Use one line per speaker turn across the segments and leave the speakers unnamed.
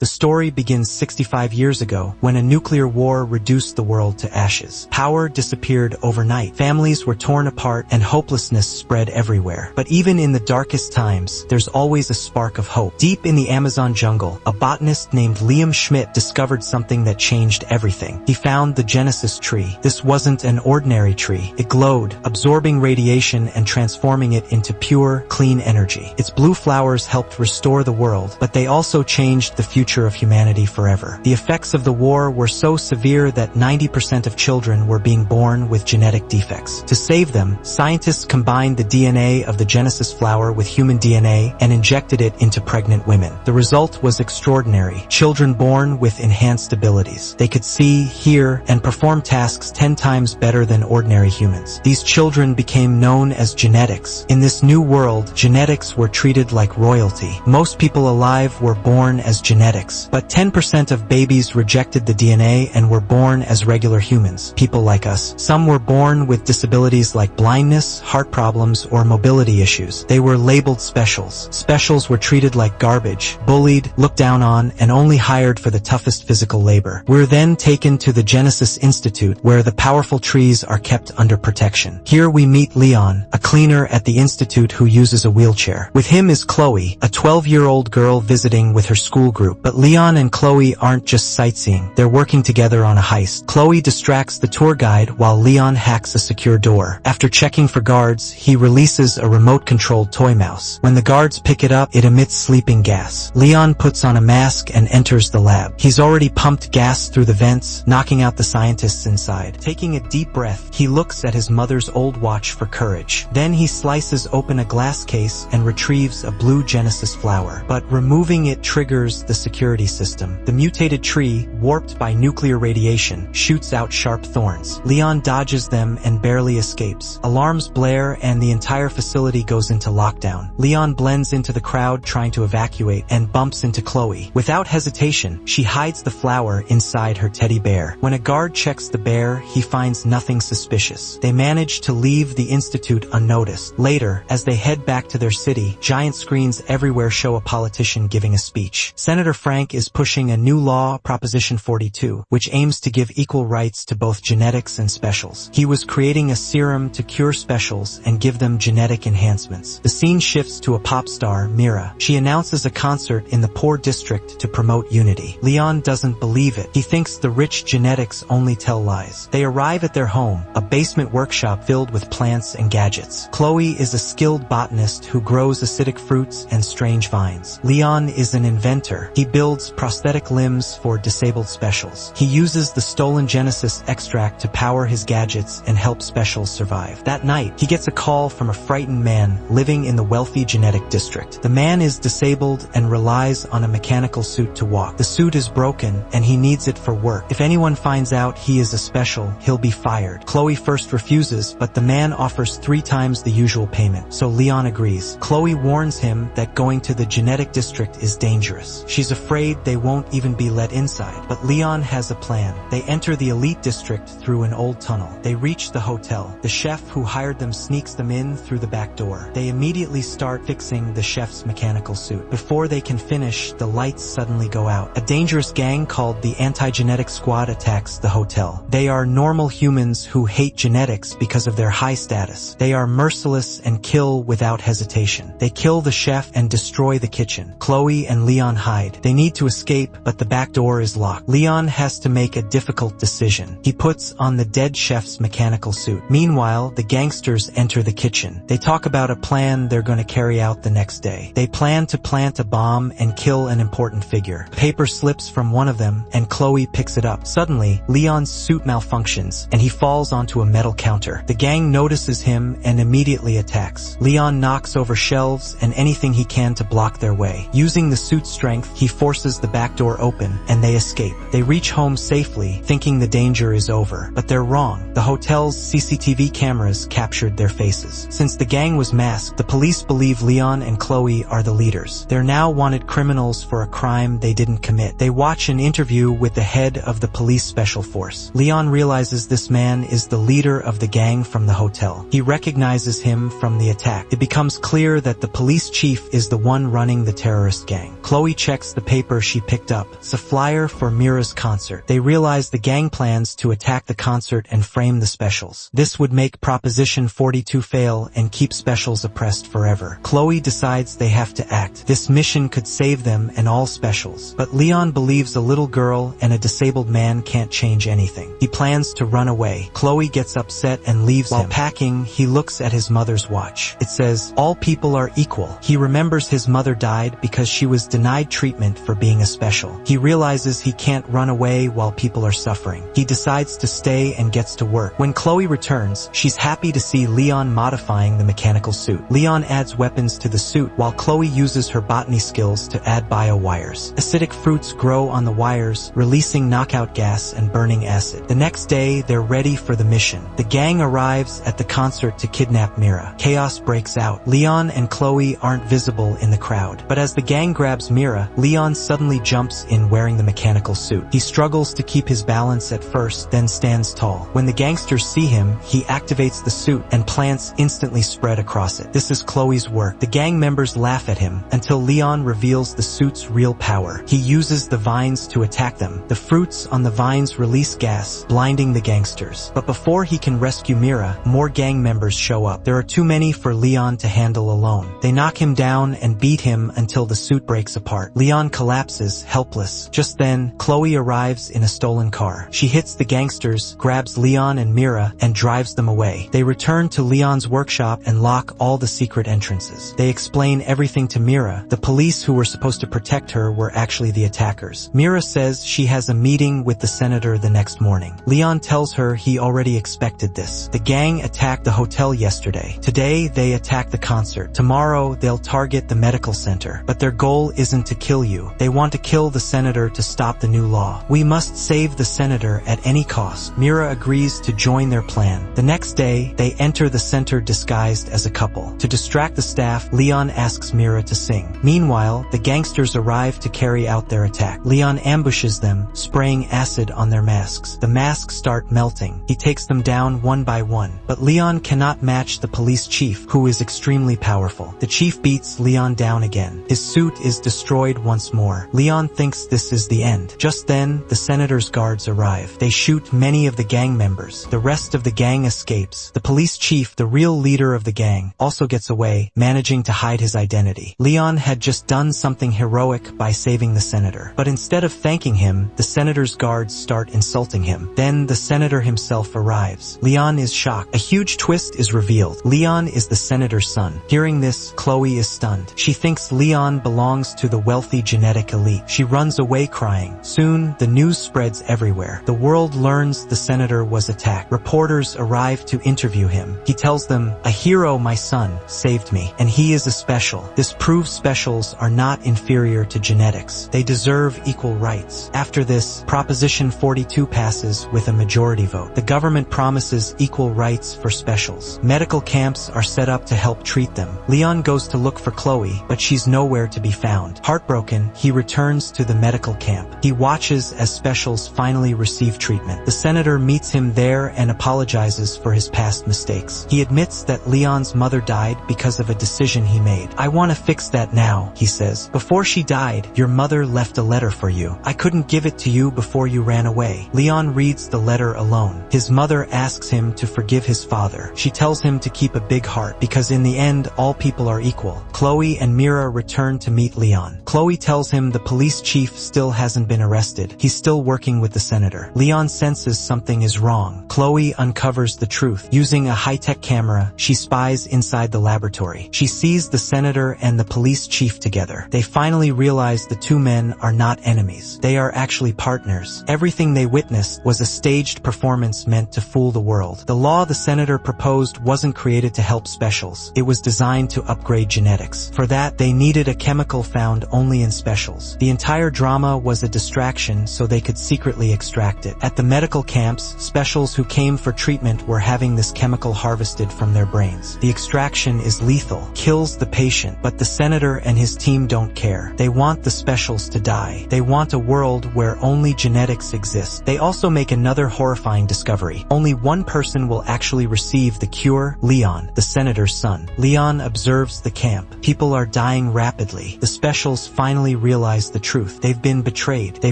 The story begins 65 years ago, when a nuclear war reduced the world to ashes. Power disappeared overnight, families were torn apart, and hopelessness spread everywhere. But even in the darkest times, there's always a spark of hope. Deep in the Amazon jungle, a botanist named Liam Schmidt discovered something that changed everything. He found the Genesis tree. This wasn't an ordinary tree. It glowed, absorbing radiation and transforming it into pure, clean energy. Its blue flowers helped restore the world, but they also changed the future of humanity forever. The effects of the war were so severe that 90% of children were being born with genetic defects. To save them, scientists combined the DNA of the Genesis flower with human DNA and injected it into pregnant women. The result was extraordinary. Children born with enhanced abilities. They could see, hear, and perform tasks 10 times better than ordinary humans. These children became known as genetics. In this new world, genetics were treated like royalty. Most people alive were born as genetics, but 10% of babies rejected the DNA and were born as regular humans, people like us. Some were born with disabilities like blindness, heart problems, or mobility issues. They were labeled specials. Specials were treated like garbage, bullied, looked down on, and only hired for the toughest physical labor. We're then taken to the Genesis Institute, where the powerful trees are kept under protection. Here we meet Leon, a cleaner at the institute who uses a wheelchair. With him is Chloe, a 12-year-old girl visiting with her school group. But Leon and Chloe aren't just sightseeing. They're working together on a heist. Chloe distracts the tour guide while Leon hacks a secure door. After checking for guards, he releases a remote-controlled toy mouse. When the guards pick it up, it emits sleeping gas. Leon puts on a mask and enters the lab. He's already pumped gas through the vents, knocking out the scientists inside. Taking a deep breath, he looks at his mother's old watch for courage. Then he slices open a glass case and retrieves a blue Genesis flower. But removing it triggers the security system. The mutated tree, warped by nuclear radiation, shoots out sharp thorns. Leon dodges them and barely escapes. Alarms blare and the entire facility goes into lockdown. Leon blends into the crowd trying to evacuate and bumps into Chloe. Without hesitation, she hides the flower inside her teddy bear. When a guard checks the bear, he finds nothing suspicious. They manage to leave the institute unnoticed. Later, as they head back to their city, giant screens everywhere show a politician giving a speech. Senator Frank is pushing a new law, Proposition 42, which aims to give equal rights to both genetics and specials. He was creating a serum to cure specials and give them genetic enhancements. The scene shifts to a pop star, Meera. She announces a concert in the poor district to promote unity. Leon doesn't believe it. He thinks the rich genetics only tell lies. They arrive at their home, a basement workshop filled with plants and gadgets. Chloe is a skilled botanist who grows acidic fruits and strange vines. Leon is an inventor. He builds prosthetic limbs for disabled specials. He uses the stolen Genesis extract to power his gadgets and help specials survive. That night, he gets a call from a frightened man living in the wealthy genetic district. The man is disabled and relies on a mechanical suit to walk. The suit is broken and he needs it for work. If anyone finds out he is a special, he'll be fired. Chloe first refuses, but the man offers 3 times the usual payment, so Leon agrees. Chloe warns him that going to the genetic district is dangerous. She's afraid they won't even be let inside, but Leon has a plan. They enter the elite district through an old tunnel. They reach the hotel. The chef who hired them sneaks them in through the back door. They immediately start fixing the chef's mechanical suit. Before they can finish, the lights suddenly go out. A dangerous gang called the Anti-Genetic Squad attacks the hotel. They are normal humans who hate genetics because of their high status. They are merciless and kill without hesitation. They kill the chef and destroy the kitchen. Chloe and Leon hide. They need to escape, but the back door is locked. Leon has to make a difficult decision. He puts on the dead chef's mechanical suit. Meanwhile, the gangsters enter the kitchen. They talk about a plan they're going to carry out the next day. They plan to plant a bomb and kill an important figure. Paper slips from one of them, and Chloe picks it up. Suddenly, Leon's suit malfunctions, and he falls onto a metal counter. The gang notices him and immediately attacks. Leon knocks over shelves and anything he can to block their way. Using the suit's strength, he forces the back door open, and they escape. They reach home safely, thinking the danger is over. But they're wrong. The hotel's CCTV cameras captured their faces. Since the gang was masked, the police believe Leon and Chloe are the leaders. They're now wanted criminals for a crime they didn't commit. They watch an interview with the head of the police special force. Leon realizes this man is the leader of the gang from the hotel. He recognizes him from the attack. It becomes clear that the police chief is the one running the terrorist gang. Chloe checks the paper she picked up. It's a flyer for Meera's concert. They realize the gang plans to attack the concert and frame the specials. This would make Proposition 42 fail and keep specials oppressed forever. Chloe decides they have to act. This mission could save them and all specials. But Leon believes a little girl and a disabled man can't change anything. He plans to run away. Chloe gets upset and leaves him. While packing, he looks at his mother's watch. It says, "All people are equal." He remembers his mother died because she was denied treatment for being a special. He realizes he can't run away while people are suffering. He decides to stay and gets to work. When Chloe returns, she's happy to see Leon modifying the mechanical suit. Leon adds weapons to the suit while Chloe uses her botany skills to add bio-wires. Acidic fruits grow on the wires, releasing knockout gas and burning acid. The next day, they're ready for the mission. The gang arrives at the concert to kidnap Meera. Chaos breaks out. Leon and Chloe aren't visible in the crowd. But as the gang grabs Meera, Leon suddenly jumps in wearing the mechanical suit. He struggles to keep his balance at first, then stands tall. When the gangsters see him, he activates the suit and plants instantly spread across it. This is Chloe's work. The gang members laugh at him until Leon reveals the suit's real power. He uses the vines to attack them. The fruits on the vines release gas, blinding the gangsters. But before he can rescue Meera, more gang members show up. There are too many for Leon to handle alone. They knock him down and beat him until the suit breaks apart. Leon collapses, helpless. Just then, Chloe arrives in a stolen car. She hits the gangsters, grabs Leon and Meera, and drives them away. They return to Leon's workshop and lock all the secret entrances. They explain everything to Meera. The police who were supposed to protect her were actually the attackers. Meera says she has a meeting with the senator the next morning. Leon tells her he already expected this. The gang attacked the hotel yesterday. Today, they attack the concert. Tomorrow, they'll target the medical center. But their goal isn't to kill you. They want to kill the senator to stop the new law. We must save the senator at any cost. Meera agrees to join their plan. The next day, they enter the center disguised as a couple. To distract the staff, Leon asks Meera to sing. Meanwhile, the gangsters arrive to carry out their attack. Leon ambushes them, spraying acid on their masks. The masks start melting. He takes them down one by one. But Leon cannot match the police chief, who is extremely powerful. The chief beats Leon down again. His suit is destroyed once more. Leon thinks this is the end. Just then, the senator's guards arrive. They shoot many of the gang members. The rest of the gang escapes. The police chief, the real leader of the gang, also gets away, managing to hide his identity. Leon had just done something heroic by saving the senator. But instead of thanking him, the senator's guards start insulting him. Then the senator himself arrives. Leon is shocked. A huge twist is revealed. Leon is the senator's son. Hearing this, Chloe is stunned. She thinks Leon belongs to the wealthy genetic elite. She runs away crying. Soon, the news spreads everywhere. The world learns the senator was attacked. Reporters arrive to interview him. He tells them, "A hero, my son, saved me, and he is a special. This proves specials are not inferior to genetics. They deserve equal rights." After this, Proposition 42 passes with a majority vote. The government promises equal rights for specials. Medical camps are set up to help treat them. Leon goes to look for Chloe, but she's nowhere to be found. Heartbroken, he returns to the medical camp. He watches as specials finally receive treatment. The senator meets him there and apologizes for his past mistakes. He admits that Leon's mother died because of a decision he made. "I want to fix that now," he says. "Before she died, your mother left a letter for you. I couldn't give it to you before you ran away." Leon reads the letter alone. His mother asks him to forgive his father. She tells him to keep a big heart because in the end, all people are equal. Chloe and Meera return to meet Leon. Chloe tells him the police chief still hasn't been arrested. He's still working with the senator. Leon senses something is wrong. Chloe uncovers the truth. Using a high-tech camera, she spies inside the laboratory. She sees the senator and the police chief together. They finally realize the two men are not enemies. They are actually partners. Everything they witnessed was a staged performance meant to fool the world. The law the senator proposed wasn't created to help specials. It was designed to upgrade genetics. For that, they needed a chemical found only in specials. The entire drama was a distraction so they could secretly extract it. At the medical camps, specials who came for treatment were having this chemical harvested from their brains. The extraction is lethal, kills the patient, but the senator and his team don't care. They want the specials to die. They want a world where only genetics exist. They also make another horrifying discovery. Only one person will actually receive the cure, Leon, the senator's son. Leon observes the camp. People are dying rapidly. The specials finally realize the truth. They've been betrayed. They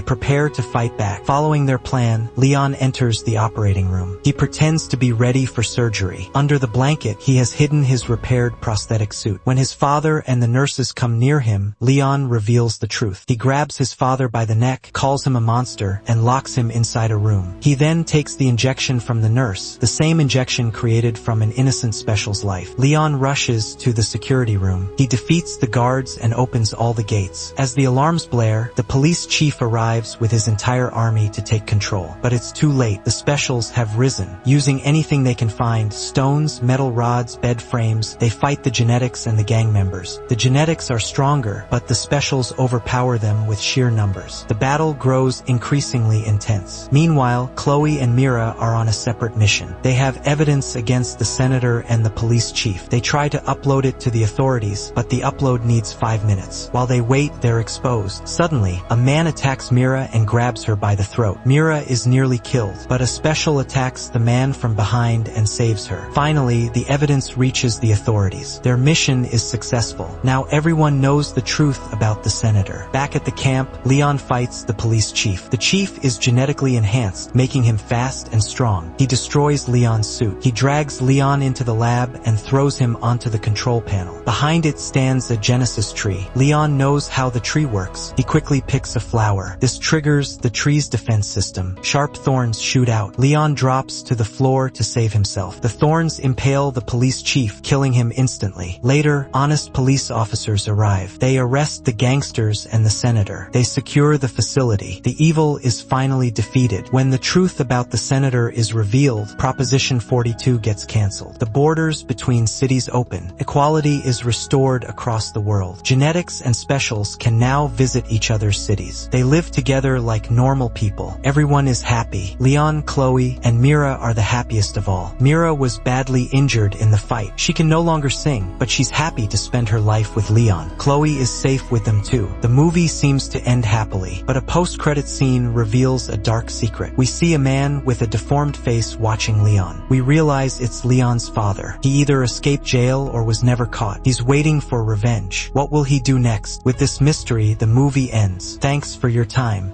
prepare to fight back. Following their plan, Leon enters the operating room. He pretends to be ready for surgery. Under the blanket, he has hidden his repaired prosthetic suit. When his father and the nurses come near him, Leon reveals the truth. He grabs his father by the neck, calls him a monster, and locks him inside a room. He then takes the injection from the nurse, the same injection created from an innocent special's life. Leon rushes to the security room. He defeats the guards and opens all the gates. As the alarms blare, the police chief arrives with his entire army to take control. But it's too late. The specials have risen. Using anything they can find, stones, metal rods, bed frames, they fight the genetics and the gang members. The genetics are stronger, but the specials overpower them with sheer numbers. The battle grows increasingly intense. Meanwhile, Chloe and Meera are on a separate mission. They have evidence against the senator and the police chief. They try to upload it to the authorities, but the upload needs 5 minutes. While they wait, they're exposed. Suddenly, a man attacks Meera and grabs her by the throat. Meera is nearly killed, but a special attacks the man from behind and saves her. Finally, the evidence reaches the authorities. Their mission is successful. Now everyone knows the truth about the senator. Back at the camp, Leon fights the police chief. The chief is genetically enhanced, making him fast and strong. He destroys Leon's suit. He drags Leon into the lab and throws him onto the control panel. Behind it stands a Genesis tree. Leon knows how the tree works. He quickly picks a flower. This triggers the tree's defense system. Sharp thorns shoot out. Leon drops to the floor to save himself. The thorns impale the police chief, killing him instantly. Later, honest police officers arrive. They arrest the gangsters and the senator. They secure the facility. The evil is finally defeated. When the truth about the senator is revealed, Proposition 42 gets cancelled. The borders between cities open. Equality is restored across the world. Genetics and specials can now visit each other's cities. They live together like normal people. Everyone is happy. Leon, Chloe, and Meera are the happiest of all. Meera was badly injured in the fight. She can no longer sing, but she's happy to spend her life with Leon. Chloe is safe with them too. The movie seems to end happily, but a post-credit scene reveals a dark secret. We see a man with a deformed face watching Leon. We realize it's Leon's father. He either escaped jail or was never caught. He's waiting for revenge. What will he do next? With this mystery, the movie ends. Thanks for your time.